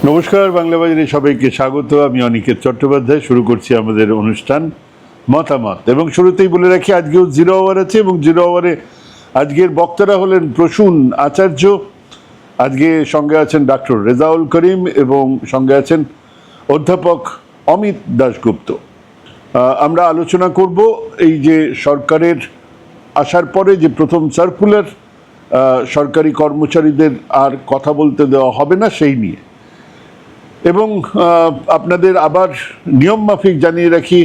নমস্কার, বাংলা বাজারে সবাইকে স্বাগত। আমি অনিকেত চট্টোপাধ্যায়। শুরু করছি আমাদের অনুষ্ঠান মতামত, এবং শুরুতেই বলে রাখি আজকেও জিরো আওয়ার আছে, এবং জিরো আওয়ারে আজকের বক্তারা হলেন প্রসূন আচার্য, আজকে সঙ্গে আছেন ডক্টর রেজাউল করিম, এবং সঙ্গে আছেন অধ্যাপক অমিত দাশগুপ্ত। আমরা আলোচনা করব এই যে সরকারের আসার পরে যে প্রথম সার্কুলার, সরকারি কর্মচারীদের আর কথা বলতে দেওয়া হবে না সেই নিয়ে। এবং আপনাদের আবার নিয়ম মাফিক জানিয়ে রাখি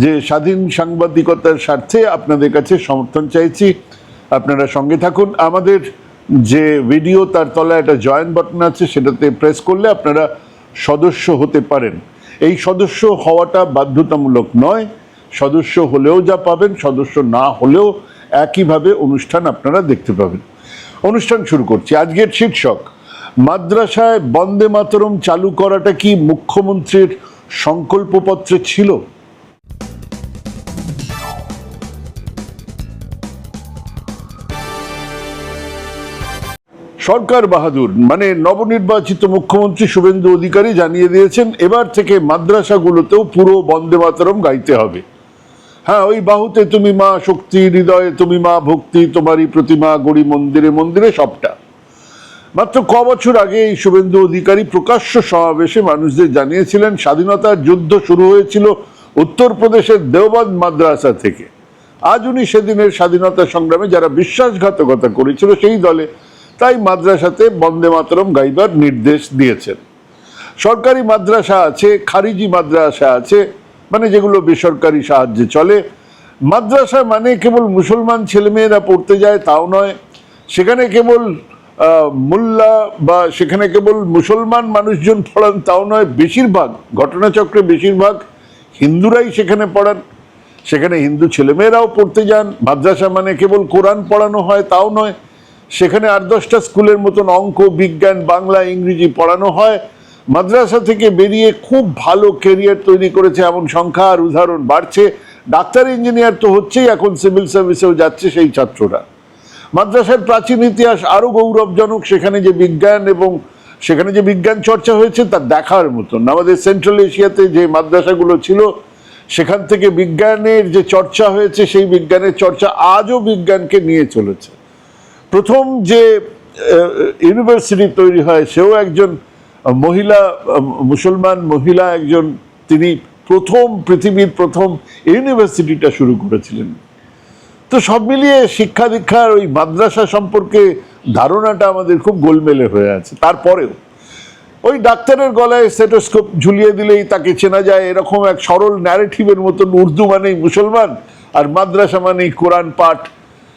যে স্বাধীন সাংবাদিকতার স্বার্থে আপনাদের কাছে সমর্থন চাইছি, আপনারা সঙ্গে থাকুন। আমাদের যে ভিডিও তার তলায় একটা জয়েন বাটন আছে, সেটাতে প্রেস করলে আপনারা সদস্য হতে পারেন। এই সদস্য হওয়াটা বাধ্যতামূলক নয়, সদস্য হলেও যা পাবেন, সদস্য না হলেও একইভাবে অনুষ্ঠান আপনারা দেখতে পাবেন। অনুষ্ঠান শুরু করছি। আজকের শীর্ষক, মাদ্রাসায় বন্দে মাতরম চালু করাটা কি মুখ্যমন্ত্রীর সংকল্পপত্রে ছিল? সরকার বাহাদুর মানে নবনির্বাচিত মুখ্যমন্ত্রী শুভেন্দু অধিকারী জানিয়ে দিয়েছেন এবার থেকে মাদ্রাসাগুলোতেও পুরো বন্দে মাতরম গাইতে হবে। হ্যাঁ, ওই বাহুতে তুমি মা শক্তি, হৃদয়ে তুমি মা ভক্তি, তোমারই প্রতিমা গড়ি মন্দিরে মন্দিরে, সবটা। মাত্র বছর আগে এই শুভেন্দু অধিকারী প্রকাশ্য সমাবেশে মানুষদের জানিয়েছিলেন স্বাধীনতার যুদ্ধ শুরু হয়েছিল উত্তরপ্রদেশের দেওবন্দ মাদ্রাসা থেকে। আজ উনি সেদিনের স্বাধীনতা সংগ্রামে যারা বিশ্বাসঘাতকতা করেছিল সেই দলে, তাই মাদ্রাসাতে বন্দে মাতরম গাইবার নির্দেশ দিয়েছেন। সরকারি মাদ্রাসা আছে, খারিজি মাদ্রাসা আছে, মানে যেগুলো বেসরকারি সাহায্যে চলে। মাদ্রাসা মানে কেবল মুসলমান ছেলেমেয়েরা পড়তে যায় তাও নয়, সেখানে কেবল মোল্লা বা সেখানে কেবল মুসলমান মানুষজন পড়ান তাও নয়, বেশিরভাগ ঘটনাচক্রে বেশিরভাগ হিন্দুরাই সেখানে পড়ান, সেখানে হিন্দু ছেলেমেয়েরাও পড়তে যান। মাদ্রাসা মানে কেবল কোরআন পড়ানো হয় তাও নয়, সেখানে 8-10টা স্কুলের মতন অঙ্ক, বিজ্ঞান, বাংলা, ইংরেজি পড়ানো হয়। মাদ্রাসা থেকে বেরিয়ে খুব ভালো কেরিয়ার তৈরি করেছে এমন সংখ্যা আর উদাহরণ বাড়ছে। ডাক্তার, ইঞ্জিনিয়ার তো হচ্ছেই, এখন সিভিল সার্ভিসেও যাচ্ছে সেই ছাত্ররা। মাদ্রাসার প্রাচীন ইতিহাস আরও গৌরবজনক। সেখানে যে বিজ্ঞান এবং সেখানে যে বিজ্ঞান চর্চা হয়েছে তা দেখার মতন। আমাদের সেন্ট্রাল এশিয়াতে যে মাদ্রাসাগুলো ছিল সেখান থেকে বিজ্ঞানের যে চর্চা হয়েছে, সেই বিজ্ঞানের চর্চা আজও বিজ্ঞানকে নিয়ে চলেছে। প্রথম যে ইউনিভার্সিটি তৈরি হয় সেও একজন মহিলা, মুসলমান মহিলা একজন, তিনি প্রথম পৃথিবীর প্রথম ইউনিভার্সিটিটা শুরু করেছিলেন। তো সব মিলিয়ে শিক্ষা দীক্ষার ওই মাদ্রাসা সম্পর্কে ধারণাটা আমাদের খুব গোলমেলে হয়ে আছে। তারপরেও ওই ডাক্তারের গলায় স্টেথোস্কোপ ঝুলিয়ে দিলেই তাকে চেনা যায়, এরকম এক সরল ন্যারেটিভের মতন উর্দু মানেই মুসলমান আর মাদ্রাসা মানেই কোরআন পাঠ।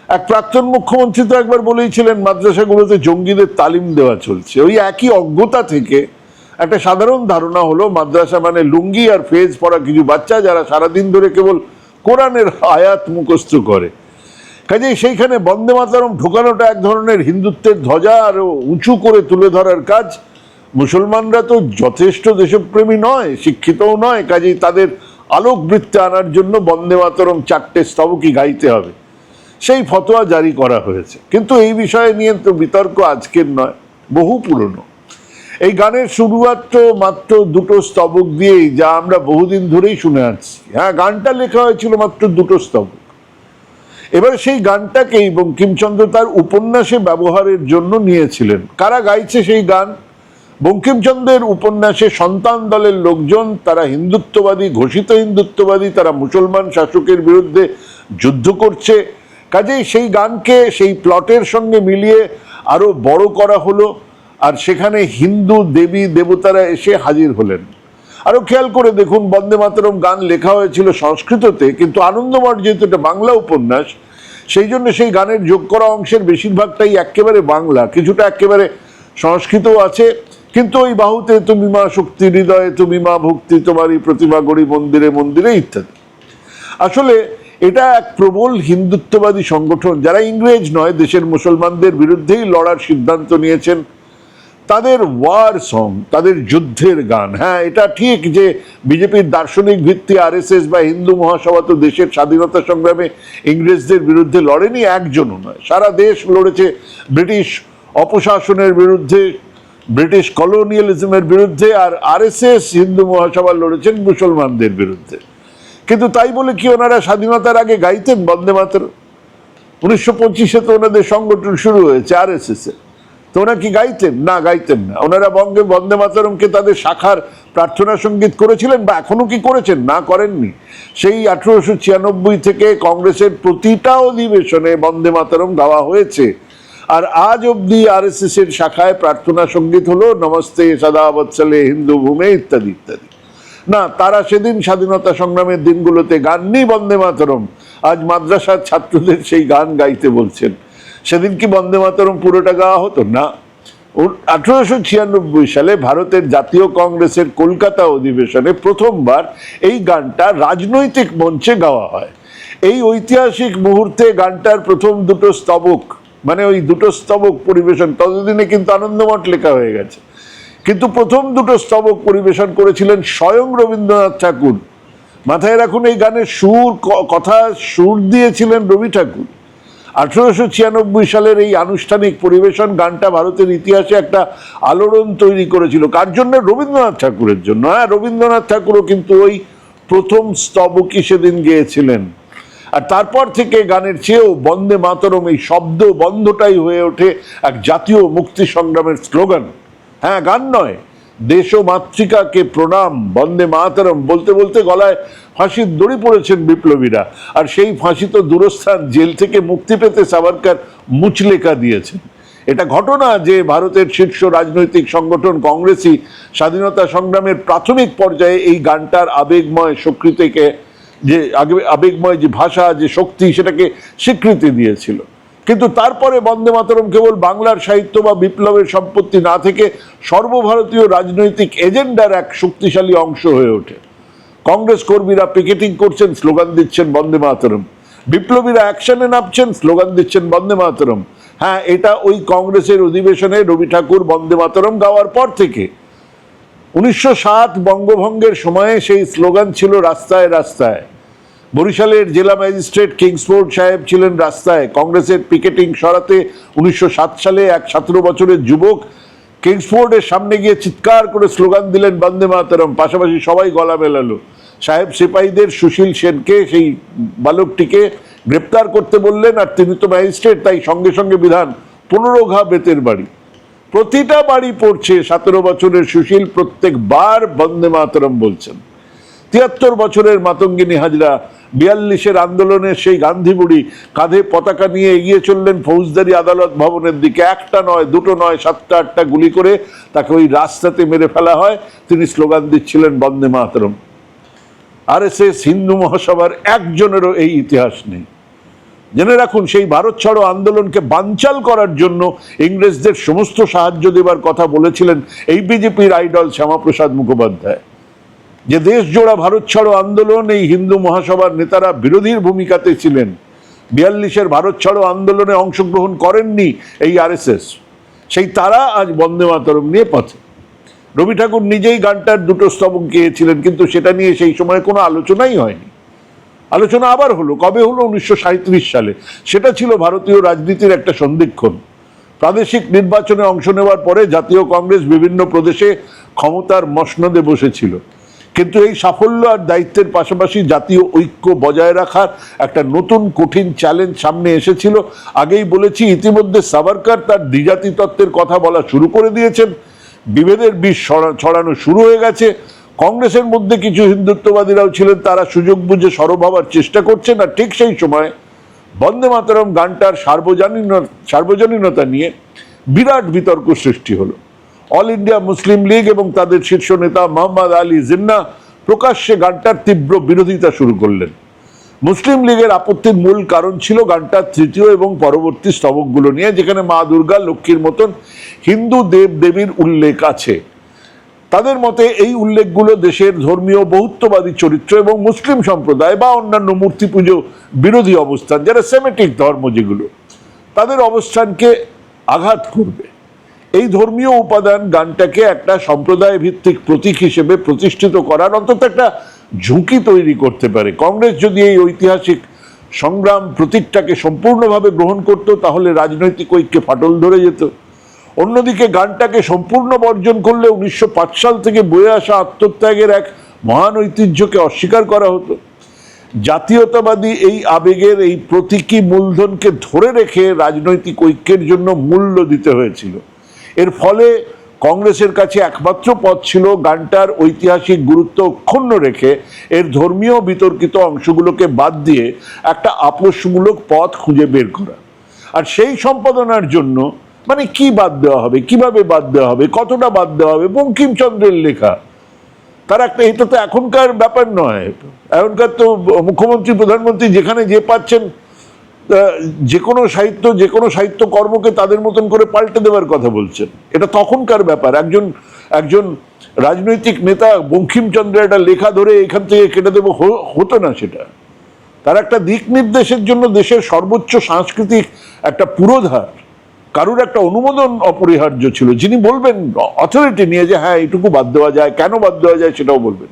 এক প্রাক্তন মুখ্যমন্ত্রী তো একবার বলেইছিলেন মাদ্রাসাগুলোতে জঙ্গিদের তালিম দেওয়া চলছে। ওই একই অজ্ঞতা থেকে একটা সাধারণ ধারণা হলো মাদ্রাসা মানে লুঙ্গি আর ফেজ পরা কিছু বাচ্চা যারা সারাদিন ধরে কেবল কোরআনের আয়াত মুখস্থ করে। কাজেই সেইখানে বন্দে মাতরম ঢোকানোটা এক ধরনের হিন্দুত্বের ধ্বজা আরো উঁচু করে তুলে ধরার কাজ। মুসলমানরা তো যথেষ্ট দেশপ্রেমী নয়, শিক্ষিতও নয়, কাজেই তাদের আলোকবৃত্তে আনার জন্য বন্দে মাতরম 4টে স্তবকই গাইতে হবে, সেই ফতোয়া জারি করা হয়েছে। কিন্তু এই বিষয়ে নিয়ে তো বিতর্ক আজকের নয়, বহু পুরনো। এই গানের শুরুয়াত তো মাত্র 2টো স্তবক দিয়েই, যা আমরা বহুদিন ধরেই শুনে আসছি। হ্যাঁ, গানটা লেখা হয়েছিল মাত্র 2টো স্তবক। এবার সেই গানটাকেই বঙ্কিমচন্দ্র তার উপন্যাসে ব্যবহারের জন্য নিয়েছিলেন। কারা গাইছে সেই গান? বঙ্কিমচন্দ্রের উপন্যাসে সন্তান দলের লোকজন, তারা হিন্দুত্ববাদী, ঘোষিত হিন্দুত্ববাদী, তারা মুসলমান শাসকের বিরুদ্ধে যুদ্ধ করছে। কাজেই সেই গানকে সেই প্লটের সঙ্গে মিলিয়ে আরো বড় করা হলো, আর সেখানে হিন্দু দেবী দেবতারা এসে হাজির হলেন। আরো খেয়াল করে দেখুন, বন্দে মাতরম গান লেখা হয়েছিল সংস্কৃততে, কিন্তু আনন্দমঠ যেহেতু এটা বাংলা উপন্যাস, সেই জন্য সেই গানের যোগ করা অংশের বেশিরভাগটাই একেবারে বাংলা, কিছুটা একেবারে সংস্কৃতও আছে। কিন্তু ওই বাহুতে তুমি মা শক্তি, হৃদয়ে তুমি মা ভক্তি, তোমারই প্রতিমা গড়ি মন্দিরে মন্দিরে, ইত্যাদি। আসলে এটা এক প্রবল হিন্দুত্ববাদী সংগঠন, যারা ইংরেজ নয়, দেশের মুসলমানদের বিরুদ্ধেই লড়ার সিদ্ধান্ত নিয়েছেন। তাদের ওয়ার সং, তাদের যুদ্ধের গান। হ্যাঁ, এটা ঠিক যে বিজেপির দার্শনিক ভিত্তি আরএসএস বা হিন্দু মহাসভা তো দেশের স্বাধীনতা সংগ্রামে ইংরেজদের বিরুদ্ধে লড়েনি, একজনও নয়। সারা দেশ লড়েছে ব্রিটিশ অপশাসনের বিরুদ্ধে, ব্রিটিশ কলোনিয়ালিজমের বিরুদ্ধে, আর আরএসএস হিন্দু মহাসভা লড়েছেন মুসলমানদের বিরুদ্ধে। কিন্তু তাই বলে কি ওনারা স্বাধীনতার আগে গাইতেন বন্দে মাতরম? 1925-এ তো ওনাদের সংগঠন শুরু হয়েছে আরএসএস এ, তো ওরা কি গাইতেন? না, গাইতেন না। ওনারা বন্দে মাতরমকে তাদের শাখার প্রার্থনা সঙ্গীত করেছিলেন, বা এখনো কি করেছেন? না, করেননি। সেই 1896 থেকে কংগ্রেসের প্রতিটা অধিবেশনে বন্দে মাতরম গাওয়া হয়েছে। আর আজ অব্দি আরএসএস এর শাখায় প্রার্থনা সঙ্গীত হলো নমস্তে সদা বৎসলে হিন্দু ভূমে ইত্যাদি ইত্যাদি। না, তারা সেদিন স্বাধীনতা সংগ্রামের দিনগুলোতে গাননি বন্দে মাতরম, আজ মাদ্রাসার ছাত্রদের সেই গান গাইতে বলছেন। সেদিন কি বন্দে মাতরম পুরোটা গাওয়া হতো? না। 1896 সালে ভারতের জাতীয় কংগ্রেসের কলকাতা অধিবেশনে প্রথমবার এই গানটা রাজনৈতিক মঞ্চে গাওয়া হয়। এই ঐতিহাসিক মুহূর্তে গানটার প্রথম দুটো স্তবক, মানে ওই দুটো স্তবক পরিবেশন, ততদিনে কিন্তু আনন্দমঠ লেখা হয়ে গেছে, কিন্তু প্রথম দুটো স্তবক পরিবেশন করেছিলেন স্বয়ং রবীন্দ্রনাথ ঠাকুর। মাথায় রাখুন, এই গানের সুর দিয়েছিলেন রবি ঠাকুর। 1896 সালের এই আনুষ্ঠানিক পরিবেশন গানটা ভারতের ইতিহাসে একটা আলোড়ন তৈরি করেছিল। কার জন্য? রবীন্দ্রনাথ ঠাকুরের জন্য। হ্যাঁ, রবীন্দ্রনাথ ঠাকুরও কিন্তু ওই প্রথম স্তবকই সেদিন গেয়েছিলেন। আর তারপর থেকে গানের চেয়েও বন্দে মাতরম এই শব্দ বন্ধটাই হয়ে ওঠে এক জাতীয় মুক্তি সংগ্রামের স্লোগান। হ্যাঁ, গান নয়, দেশ ও মাতৃকাকে প্রণাম বন্দে মাতরম বলতে বলতে গলায় ফাঁসির দড়ি পড়েছেন বিপ্লবীরা। আর সেই ফাঁসি তো দূরস্থান, জেল থেকে মুক্তি পেতে সাভারকর মুচলেকা দিয়েছেন। এটা ঘটনা যে ভারতের শীর্ষ রাজনৈতিক সংগঠন কংগ্রেসই স্বাধীনতা সংগ্রামের প্রাথমিক পর্যায়ে এই গানটার আবেগময় স্বীকৃতিকে, যে আবেগময় যে ভাষা, যে শক্তি, সেটাকে স্বীকৃতি দিয়েছিল। কিন্তু তারপরে বন্দে মাতরম কেবল বাংলার সাহিত্য বা বিপ্লবের সম্পত্তি না থেকে সর্বভারতীয় রাজনৈতিক এজেন্ডার এক শক্তিশালী অংশ হয়ে ওঠে। কংগ্রেস কর্মীরা পিকেটিং করছেন, স্লোগান দিচ্ছেন বন্দে মাতরম। বিপ্লবীরা অ্যাকশনে নামছেন, স্লোগান দিচ্ছেন বন্দে মাতরম। হ্যাঁ, এটা ওই কংগ্রেসের অধিবেশনে রবি ঠাকুর বন্দে মাতরম গাওয়ার পর থেকে। 1907 বঙ্গভঙ্গের সময়ে সেই স্লোগান ছিল রাস্তায় রাস্তায়। বরিশালের জেলা ম্যাজিস্ট্রেট কিংসফোর্ড সাহেব ছিলেন রাস্তায়। কংগ্রেসের পিকেটিং সরাতে 1907 সালে এক 17 বছরের যুবক কিংসফোর্ডের সামনে গিয়ে চিৎকার করে স্লোগান দিলেন বন্দে মাতরম। পাশাপাশি সবাই গলা মেলালো। সাহেব সিপাহীদের সুশীল সেনকে, সেই বালকটিকে গ্রেপ্তার করতে বললেন, আর তিনি তো ম্যাজিস্ট্রেট, তাই সঙ্গে সঙ্গে বিধান 15 ঘা বেতের বাড়ি। প্রতিটা বাড়ি পড়ছে 17 বছরের সুশীল, প্রত্যেকবার বন্দে মাতরম বলছেন। 73 বছরের মাতঙ্গিনী হাজরা 42-এর আন্দোলনের সেই গান্ধী বুড়ি কাঁধে পতাকা নিয়ে এগিয়ে চললেন ফৌজদারি আদালত ভবনের দিকে। একটা নয়, দুটো নয়, 7টা 8টা গুলি করে তাকে ওই রাস্তাতে মেরে ফেলা হয়। তিনি স্লোগান দিচ্ছিলেন বন্দে মাতরম। আরএসএস হিন্দু মহাসভার একজনেরও এই ইতিহাস নেই। জেনে রাখুন, সেই ভারত ছাড়ো আন্দোলনকে বানচাল করার জন্য ইংরেজদের সমস্ত সাহায্য দেবার কথা বলেছিলেন এই বিজেপির আইডল শ্যামাপ্রসাদ মুখোপাধ্যায়। যে দেশ জোড়া ভারত ছাড়ো আন্দোলন, এই হিন্দু মহাসভার নেতারা বিরোধীর ভূমিকাতে ছিলেন। 42-এর ভারত ছাড়ো আন্দোলনে অংশগ্রহণ করেননি এই আরএসএস, সেই তারা আজ বন্দে মাতরম নিয়ে পথে। রবি ঠাকুর নিজেই গানটার দুটো স্তবক গেয়েছিলেন, কিন্তু সেটা নিয়ে সেই সময় কোনো আলোচনাই হয়নি। আলোচনা আবার হলো, কবে হলো? 1937 সালে। সেটা ছিল ভারতীয় রাজনীতির একটা সন্ধিক্ষণ। প্রাদেশিক নির্বাচনে অংশ নেওয়ার পরে জাতীয় কংগ্রেস বিভিন্ন প্রদেশে ক্ষমতার মসনদে বসেছিল, কিন্তু এই সাফল্য আর দায়িত্বের পাশাপাশি জাতীয় ঐক্য বজায় রাখার একটা নতুন কঠিন চ্যালেঞ্জ সামনে এসেছিল। আগেই বলেছি, ইতিমধ্যে সাভারকর তার দ্বিজাতি তত্ত্বের কথা বলা শুরু করে দিয়েছেন। বিভেদের বিষ ছড়ানো শুরু হয়ে গেছে। কংগ্রেসের মধ্যে কিছু হিন্দুত্ববাদীরাও ছিলেন, তারা সুযোগ বুঝে সরব হবার চেষ্টা করছেন। আর ঠিক সেই সময় বন্দে মাতরম গানটার সার্বজনীনতা নিয়ে বিরাট বিতর্ক সৃষ্টি হলো। অল ইন্ডিয়া মুসলিম লীগ এবং তাদের শীর্ষ নেতা মোহাম্মদ আলী জিন্নাহ প্রকাশ্যে গানটার তীব্র বিরোধিতা শুরু করলেন। মুসলিম লীগের আপত্তির মূল কারণ ছিল গানটার তৃতীয় এবং পরবর্তী স্তবকগুলো নিয়ে, যেখানে মা দুর্গা, লক্ষ্মীর মতন হিন্দু দেব দেবীর উল্লেখ আছে। তাদের মতে এই উল্লেখগুলো দেশের ধর্মীয় বহুত্ববাদী চরিত্র এবং মুসলিম সম্প্রদায় বা অন্যান্য মূর্তি পুজো বিরোধী অবস্থান, যারা সেমেটিক ধর্ম যেগুলো, তাদের অবস্থানকে আঘাত করবে। এই ধর্মীয় উপাদান গানটাকে একটা সম্প্রদায় ভিত্তিক প্রতীক হিসেবে প্রতিষ্ঠিত করার অন্তত একটা ঝুঁকি তৈরি করতে পারে। কংগ্রেস যদি এই ঐতিহাসিক সংগ্রাম প্রতীকটাকে সম্পূর্ণভাবে গ্রহণ করত, তাহলে রাজনৈতিক ঐক্যে ফাটল ধরে যেত। অন্যদিকে গানটাকে সম্পূর্ণ বর্জন করলে 1905 সাল থেকে বয়ে আসা আত্মত্যাগের এক মহান ঐতিহ্যকে অস্বীকার করা হতো। জাতীয়তাবাদী এই আবেগের এই প্রতীকী মূলধনকে ধরে রেখে রাজনৈতিক ঐক্যের জন্য মূল্য দিতে হয়েছিল। এর ফলে কংগ্রেসের কাছে একমাত্র পথ ছিল গানটার ঐতিহাসিক গুরুত্ব অক্ষুণ্ণ রেখে এর ধর্মীয় বিতর্কিত অংশগুলোকে বাদ দিয়ে একটা আপোষমূলক পথ খুঁজে বের করা। আর সেই সম্পাদনার জন্য মানে কি বাদ দেওয়া হবে, কিভাবে বাদ দেওয়া হবে, কতটা বাদ দেওয়া হবে, বঙ্কিমচন্দ্রের লেখা, তার একটা, এটা তো এখনকার ব্যাপার নয়। এখনকার তো মুখ্যমন্ত্রী প্রধানমন্ত্রী যেখানে যে পাচ্ছেন যে কোনো সাহিত্য কর্মকে তাদের মতন করে পাল্টে দেওয়ার কথা বলছেন। এটা তখনকার ব্যাপার। একজন রাজনৈতিক নেতা বঙ্কিমচন্দ্রের একটা লেখা ধরে এখান থেকে কেটে দেবো হতো না। সেটা তার একটা দিক নির্দেশের জন্য দেশের সর্বোচ্চ সাংস্কৃতিক একটা পুরোধার, কারুর একটা অনুমোদন অপরিহার্য ছিল, যিনি বলবেন অথরিটি নিয়ে যে হ্যাঁ এইটুকু বাদ দেওয়া যায়, কেন বাদ দেওয়া যায় সেটাও বলবেন।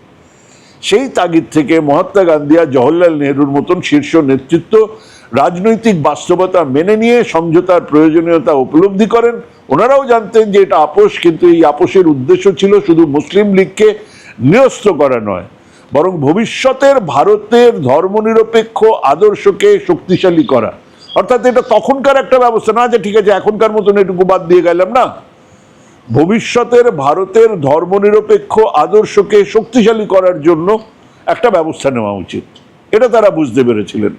সেই তাগিদ থেকে মহাত্মা গান্ধী আর জওহরলাল নেহরুর মতন শীর্ষ নেতৃত্ব রাজনৈতিক বাস্তবতা মেনে নিয়ে সমঝোতার প্রয়োজনীয়তা উপলব্ধি করেন। ওনারাও জানতেন যে এটা আপোষ, কিন্তু এই আপোষের উদ্দেশ্য ছিল শুধু মুসলিম লীগকে নিরস্ত করা নয়, বরং ভবিষ্যতের ভারতের ধর্মনিরপেক্ষ আদর্শকে শক্তিশালী করা। অর্থাৎ এটা তখনকার একটা ব্যবস্থা না যে ঠিক আছে এখনকার মতন এটুকু বাদ দিয়ে গেলাম, না, ভবিষ্যতের ভারতের ধর্মনিরপেক্ষ আদর্শকে শক্তিশালী করার জন্য একটা ব্যবস্থা নেওয়া উচিত। এটা তারা বুঝতে পেরেছিলেন।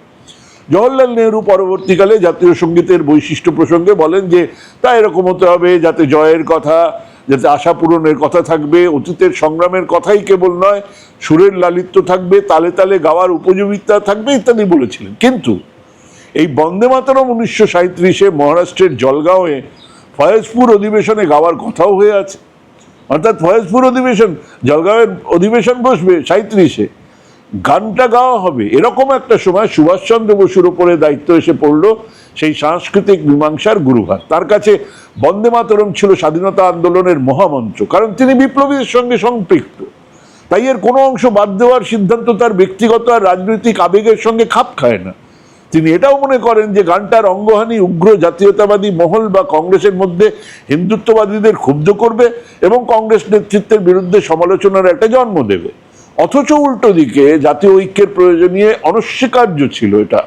জওহরলাল নেহরু পরবর্তীকালে জাতীয় সঙ্গীতের বৈশিষ্ট্য প্রসঙ্গে বলেন যে তা এরকম হতে হবে যাতে জয়ের কথা, যাতে আশা পূরণের কথা থাকবে, অতীতের সংগ্রামের কথাই কেবল নয়, সুরের লালিত্য থাকবে, তালে তালে গাওয়ার উপযোগিতা থাকবে ইত্যাদি বলেছিলেন। কিন্তু এই বন্দে মাতরম 1937-এ মহারাষ্ট্রের জলগাঁওয়ে ফয়েজপুর অধিবেশনে গাওয়ার কথাও হয়ে আছে। অর্থাৎ ফয়েজপুর অধিবেশন, জলগাঁওয়ের অধিবেশন বসবে 37-এ, গানটা গাওয়া হবে। এরকম একটা সময় সুভাষচন্দ্র বসুর উপরে দায়িত্ব এসে পড়ল সেই সাংস্কৃতিক মীমাংসার গুরুভার। তার কাছে বন্দে মাতরম ছিল স্বাধীনতা আন্দোলনের মহামন্ত্র, কারণ তিনি বিপ্লবীদের সঙ্গে সম্পৃক্ত। তাই এর কোনো অংশ বাদ দেওয়ার সিদ্ধান্ত তার ব্যক্তিগত আর রাজনৈতিক আবেগের সঙ্গে খাপ খায় না। তিনি এটাও মনে করেন যে গানটার অঙ্গহানি উগ্র জাতীয়তাবাদী মহল বা কংগ্রেসের মধ্যে হিন্দুত্ববাদীদের ক্ষুব্ধ করবে এবং কংগ্রেস নেতৃত্বের বিরুদ্ধে সমালোচনার একটা জন্ম দেবে। অথচ উল্টো দিকে জাতীয় ঐক্যের প্রয়োজনীয় অনস্বীকার্য ছিল এটা।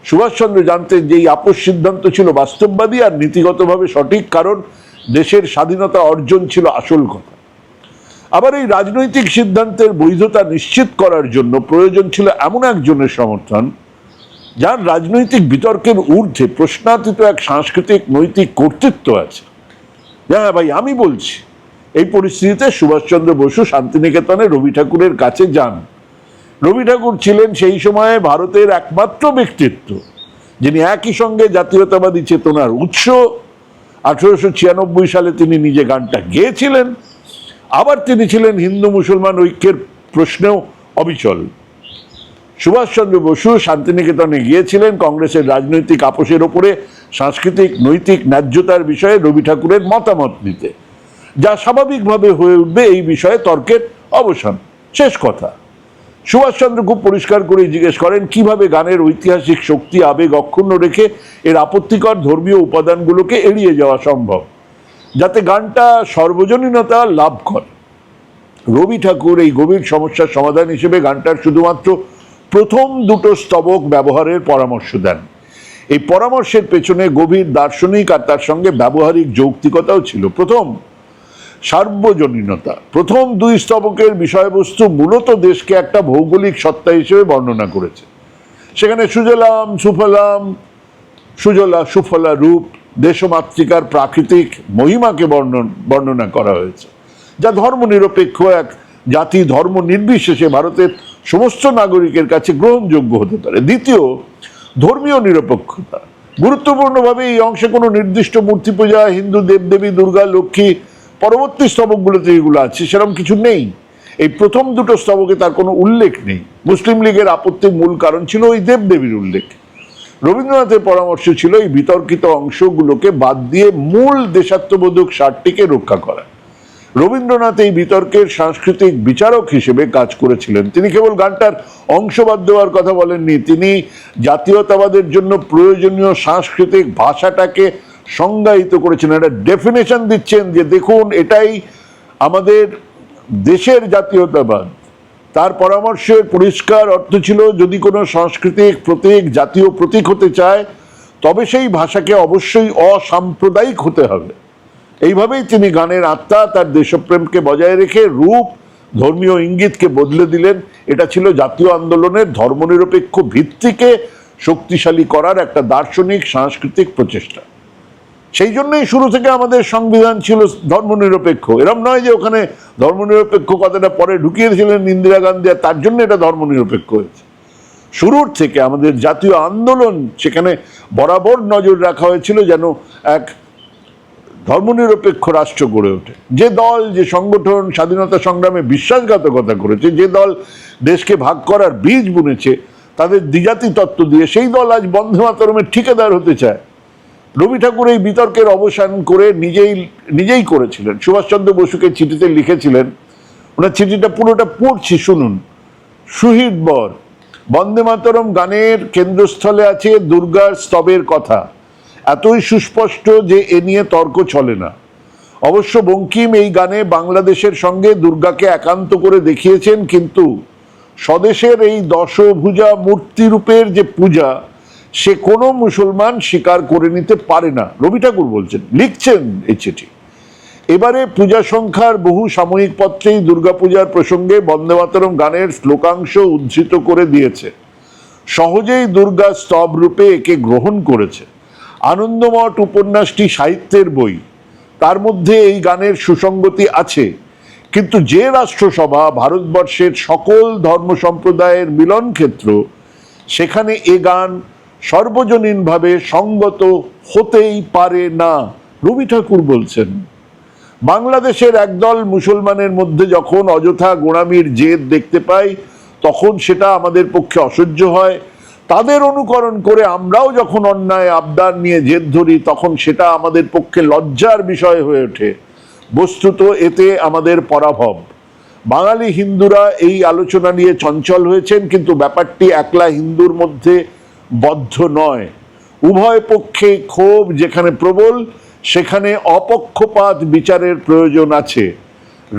সুভাষচন্দ্র জানতেন যে এই আপোষ সিদ্ধান্ত ছিল বাস্তববাদী আর নীতিগতভাবে সঠিক, কারণ দেশের স্বাধীনতা অর্জন ছিল আসল কথা। আবার এই রাজনৈতিক সিদ্ধান্তের বৈধতা নিশ্চিত করার জন্য প্রয়োজন ছিল এমন একজনের সমর্থন যার রাজনৈতিক বিতর্কের ঊর্ধ্বে প্রশ্নাতীত এক সাংস্কৃতিক নৈতিক কর্তৃত্ব আছে। হ্যাঁ ভাই, আমি বলছি, এই পরিস্থিতিতে সুভাষচন্দ্র বসু শান্তিনিকেতনে রবি ঠাকুরের কাছে যান। রবি ঠাকুর ছিলেন সেই সময়ে ভারতের একমাত্র ব্যক্তিত্ব যিনি একই সঙ্গে জাতীয়তাবাদী চেতনার উৎস। 1896 সালে তিনি নিজে গানটা গেয়েছিলেন। আবার তিনি ছিলেন হিন্দু মুসলমান ঐক্যের প্রশ্নেও অবিচল। সুভাষচন্দ্র বসু শান্তিনিকেতনে গিয়েছিলেন কংগ্রেসের রাজনৈতিক আপোষের ওপরে সাংস্কৃতিক নৈতিক ন্যায্যতার বিষয়ে রবি ঠাকুরের মতামত নিতে, যা স্বাভাবিকভাবে হয়ে উঠবে এই বিষয়ে তর্কের অবসান। শেষ কথা, সুভাষচন্দ্র খুব পরিষ্কার করে জিজ্ঞেস করেন কিভাবে গানের ঐতিহাসিক শক্তি আবেগ অক্ষুণ্ণ রেখে এর আপত্তিকর ধর্মীয় উপাদানগুলোকে এড়িয়ে যাওয়া সম্ভব, যাতে গানটা সর্বজনীনতা লাভ করে। রবি ঠাকুর এই গভীর সমস্যার সমাধান হিসেবে গানটার শুধুমাত্র প্রথম দুটো স্তবক ব্যবহারের পরামর্শ দেন। এই পরামর্শের পেছনে গভীর দার্শনিক আর তার সঙ্গে ব্যবহারিক যৌক্তিকতাও ছিল। প্রথম, সার্বজনীনতা। প্রথম দুই স্তবকের বিষয়বস্তু মূলত দেশকে একটা ভৌগোলিক সত্তা হিসেবে বর্ণনা করেছে। সেখানে সুজলাম সুফলাম, সুজলা সুফলা রূপ, দেশমাতৃকার প্রাকৃতিক মহিমাকে বর্ণনা করা হয়েছে, যা ধর্মনিরপেক্ষ এক জাতি ধর্ম নির্বিশেষে ভারতের সমস্ত নাগরিকের কাছে গ্রহণযোগ্য হতে পারে। দ্বিতীয়, ধর্মীয় নিরপেক্ষতা। গুরুত্বপূর্ণভাবে এই অংশে কোনো নির্দিষ্ট মূর্তি পূজা, হিন্দু দেবদেবী, দুর্গা, লক্ষ্মী, পরবর্তী স্তবকগুলোতে যেগুলো আছে সেরকম কিছু নেই। এই প্রথম দুটো স্তবকে তার কোনো উল্লেখ নেই। মুসলিম লীগের আপত্তির মূল কারণ ছিল ওই দেবদেবীর উল্লেখ। রবীন্দ্রনাথের পরামর্শ ছিল এই বিতর্কিত অংশগুলোকে বাদ দিয়ে মূল দেশাত্মবোধক স্বার্থটিকে রক্ষা করা। রবীন্দ্রনাথ এই বিতর্কের সাংস্কৃতিক বিচারক হিসেবে কাজ করেছিলেন। তিনি কেবল গানটার অংশ বাদ দেওয়ার কথা বলেননি, তিনি জাতীয়তাবাদের জন্য প্রয়োজনীয় সাংস্কৃতিক ভাষাটাকে সংজ্ঞায়িত করেছেন, একটা ডেফিনেশন দিচ্ছেন যে দেখুন এটাই আমাদের দেশের জাতীয়তাবাদ। তার পরামর্শের পরিষ্কার অর্থ ছিল যদি কোনো সাংস্কৃতিক প্রতীক জাতীয় প্রতীক হতে চায় তবে সেই ভাষাকে অবশ্যই অসাম্প্রদায়িক হতে হবে। এইভাবেই তিনি গানের আত্মা, তার দেশপ্রেমকে বজায় রেখে রূপ, ধর্মীয় ইঙ্গিতকে বদলে দিলেন। এটা ছিল জাতীয় আন্দোলনের ধর্মনিরপেক্ষ ভিত্তিকে শক্তিশালী করার একটা দার্শনিক সাংস্কৃতিক প্রচেষ্টা। সেই জন্যই শুরু থেকে আমাদের সংবিধান ছিল ধর্মনিরপেক্ষ। এরম নয় যে ওখানে ধর্মনিরপেক্ষ কথাটা পরে ঢুকিয়েছিলেন ইন্দিরা গান্ধী আর তার জন্য এটা ধর্মনিরপেক্ষ হয়েছে। শুরুর থেকে আমাদের জাতীয় আন্দোলন সেখানে বরাবর নজর রাখা হয়েছিল যেন এক ধর্মনিরপেক্ষ রাষ্ট্র গড়ে ওঠে। যে দল, যে সংগঠন স্বাধীনতা সংগ্রামে বিশ্বাসঘাতকতা করেছে, যে দল দেশকে ভাগ করার বীজ বুনেছে, তাদের দ্বিজাতি তত্ত্ব দিয়ে সেই দল আজ বন্দে মাতরমের ঠিকাদার হতে চায়। রবি ঠাকুর এই বিতর্কের অবসান করে নিজেই করেছিলেন। সুভাষচন্দ্র বসুকে চিঠিতে লিখেছিলেন, ওনার চিঠিটা পুরোটা পড়ছি, শুনুন। সুহিত বর, বন্দে মাতরম গানের কেন্দ্রস্থলে আছে দুর্গার স্তবের কথা, এতই সুস্পষ্ট যে এ নিয়ে তর্ক চলে না। অবশ্য বঙ্কিম এই গানে বাংলাদেশের সঙ্গে দুর্গাকে একান্ত করে দেখিয়েছেন, কিন্তু স্বদেশের এই দশভুজা মূর্তিরূপের যে পূজা সে কোনো মুসলমান স্বীকার করে নিতে পারে না। রবি ঠাকুর বলছেন, লিখছেন এই চিঠি। এবারে পূজা সংখ্যার বহু সাময়িক পত্রেই দুর্গাপূজার প্রসঙ্গে বন্দে মাতরম গানের শ্লোকাংশ উদ্ধৃত করে দিয়েছে। সহজেই দুর্গা স্তব রূপে একে গ্রহণ করেছে। আনন্দমঠ উপন্যাসটি সাহিত্যের বই, তার মধ্যে এই গানের সুসঙ্গতি আছে, কিন্তু যে রাষ্ট্রসভা ভারতবর্ষের সকল ধর্ম সম্প্রদায়ের মিলন ক্ষেত্র, সেখানে এ গান সর্বজনীনভাবে সঙ্গত হতেই পারে না। রবি ঠাকুর বলছেন, বাংলাদেশের একদল মুসলমানের মধ্যে যখন অযথা গোঁড়ামির জেদ দেখতে পাই তখন সেটা আমাদের পক্ষে অসহ্য হয়। তাদের অনুকরণ করে আমরাও যখন অন্যায় আবদার নিয়ে জেদ ধরি তখন সেটা আমাদের পক্ষে লজ্জার বিষয় হয়ে ওঠে। বস্তুত এতে আমাদের পরাভব। বাঙালি হিন্দুরা এই আলোচনা নিয়ে চঞ্চল হয়েছেন, কিন্তু ব্যাপারটি একলা হিন্দুর মধ্যে বদ্ধ নয়। উভয় পক্ষে ক্ষোভ যেখানে প্রবল সেখানে অপক্ষপাত বিচারের প্রয়োজন আছে।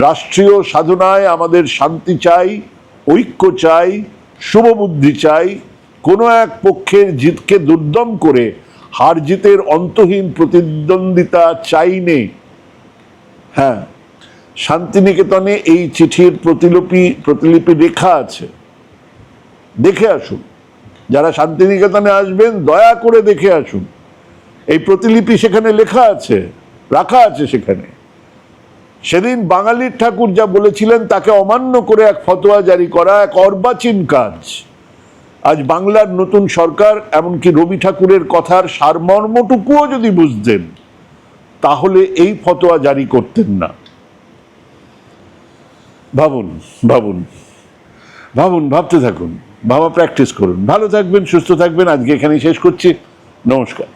রাষ্ট্রীয় সাধনায় আমাদের শান্তি চাই, ঐক্য চাই, শুভবুদ্ধি চাই। কোনো এক পক্ষের জিতকে দুর্দম করে হার জিতের অন্তহীন প্রতিদ্বন্দ্বিতা চাই নে। হ্যাঁ, শান্তিনিকেতনে এই চিঠির প্রতিলিপি লেখা আছে, দেখে আসুন। যারা শান্তিনিকেতনে আসবেন দয়া করে দেখে আসুন। এই প্রতিলিপি সেখানে লেখা আছে, রাখা আছে সেখানে। সেদিন বাঙালির ঠাকুর যা বলেছিলেন তাকে অমান্য করে এক ফতোয়া জারি করা এক অর্বাচীন কাজ। আজ বাংলার নতুন সরকার এমনকি রবি ঠাকুরের কথার সারমর্মটুকুও যদি বুঝতেন তাহলে এই ফতোয়া জারি করতেন না। ভাবুন ভাবুন ভাবুন, ভাবতে থাকুন, ভাবা প্র্যাকটিস করুন। ভালো থাকবেন, সুস্থ থাকবেন। আজকে এখানেই শেষ করছি। নমস্কার।